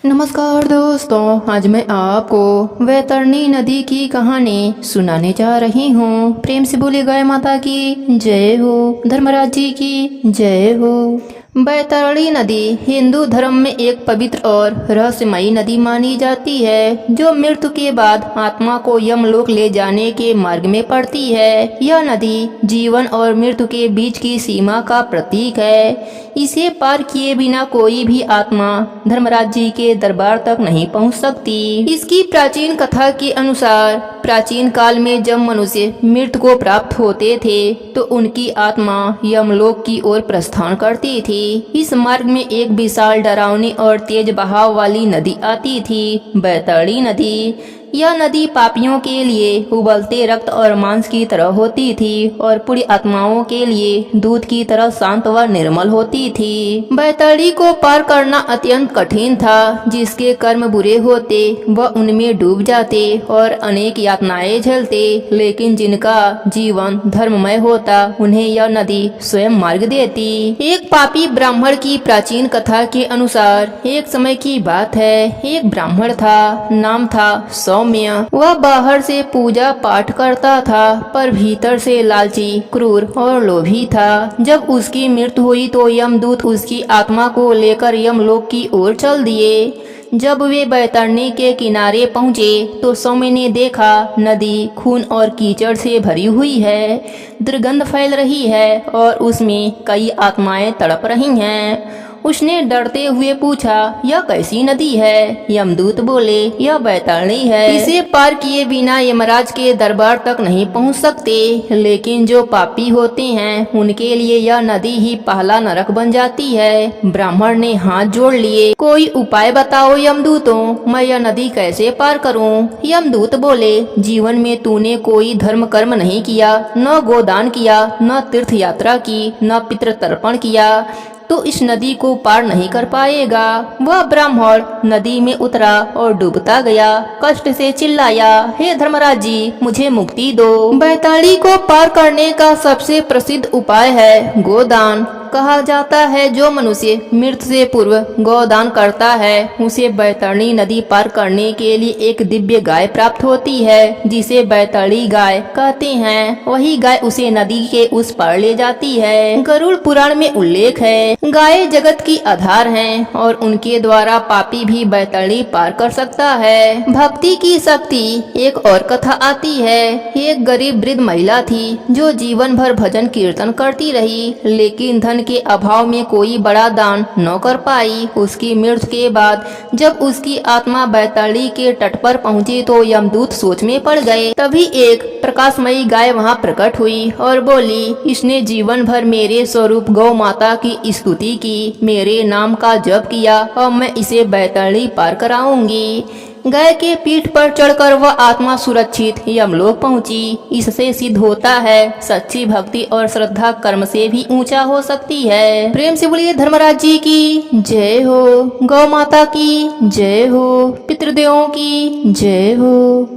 नमस्कार दोस्तों, आज मैं आपको वैतरणी नदी की कहानी सुनाने जा रही हूँ। प्रेम से बोले गाय माता की जय हो, धर्मराज जी की जय हो। बैतरणी नदी हिंदू धर्म में एक पवित्र और रहस्यमयी नदी मानी जाती है, जो मृत्यु के बाद आत्मा को यमलोक ले जाने के मार्ग में पड़ती है। यह नदी जीवन और मृत्यु के बीच की सीमा का प्रतीक है। इसे पार किए बिना कोई भी आत्मा धर्मराज जी के दरबार तक नहीं पहुंच सकती। इसकी प्राचीन कथा के अनुसार प्राचीन काल में जब मनुष्य मृत्यु को प्राप्त होते थे तो उनकी आत्मा यमलोक की ओर प्रस्थान करती थी। इस मार्ग में एक विशाल, डरावनी और तेज बहाव वाली नदी आती थी, बैतरणी नदी। यह नदी पापियों के लिए उबलते रक्त और मांस की तरह होती थी और पूरी आत्माओं के लिए दूध की तरह शांत व निर्मल होती थी। बैतरणी को पार करना अत्यंत कठिन था। जिसके कर्म बुरे होते वह उनमें डूब जाते और अनेक यातनाएं झेलते, लेकिन जिनका जीवन धर्ममय होता उन्हें यह नदी स्वयं मार्ग देती। एक पापी ब्राह्मण की प्राचीन कथा के अनुसार एक समय की बात है। एक ब्राह्मण था, नाम था सौम्य। वह बाहर से पूजा पाठ करता था, पर भीतर से लालची, क्रूर और लोभी था। जब उसकी मृत्यु हुई तो यमदूत उसकी आत्मा को लेकर यमलोक की ओर चल दिए। जब वे बैतरणी के किनारे पहुँचे तो सौम्य ने देखा नदी खून और कीचड़ से भरी हुई है, दुर्गंध फैल रही है और उसमें कई आत्माएं तड़प रही हैं। उसने डरते हुए पूछा, यह कैसी नदी है? यमदूत बोले, यह बैतरणी है। इसे पार किए बिना यमराज के दरबार तक नहीं पहुंच सकते, लेकिन जो पापी होते हैं उनके लिए यह नदी ही पहला नरक बन जाती है। ब्राह्मण ने हाथ जोड़ लिए, कोई उपाय बताओ यमदूतों, मैं यह नदी कैसे पार करूं? यमदूत बोले, जीवन में तूने कोई धर्म कर्म नहीं किया, न गोदान किया, न तीर्थ यात्रा की, न पितृ तर्पण किया, तो इस नदी को पार नहीं कर पाएगा। वह ब्राह्मण नदी में उतरा और डूबता गया। कष्ट से चिल्लाया, हे धर्मराज जी, मुझे मुक्ति दो। बैतरणी को पार करने का सबसे प्रसिद्ध उपाय है गोदान। कहा जाता है जो मनुष्य मृत्यु से पूर्व गोदान करता है उसे बैतरणी नदी पार करने के लिए एक दिव्य गाय प्राप्त होती है, जिसे बैतरणी गाय कहते हैं। वही गाय उसे नदी के उस पार ले जाती है। गरुड़ पुराण में उल्लेख है, गाय जगत की आधार हैं और उनके द्वारा पापी भी बैतरणी पार कर सकता है। भक्ति की शक्ति। एक और कथा आती है। एक गरीब वृद्ध महिला थी जो जीवन भर भजन कीर्तन करती रही, लेकिन धन के अभाव में कोई बड़ा दान न कर पाई। उसकी मृत्यु के बाद जब उसकी आत्मा बैतरणी के तट पर पहुंची तो यमदूत सोच में पड़ गए। तभी एक प्रकाशमयी गाय वहां प्रकट हुई और बोली, इसने जीवन भर मेरे स्वरूप गौ माता की स्तुति की, मेरे नाम का जप किया और मैं इसे बैतरणी पार कराऊंगी। गाय के पीठ पर चढ़कर वह आत्मा सुरक्षित यमलोक पहुंची। इससे सिद्ध होता है सच्ची भक्ति और श्रद्धा कर्म से भी ऊंचा हो सकती है। प्रेम से बोलिए धर्मराज जी की जय हो, गौ माता की जय हो, पितृदेवों की जय हो।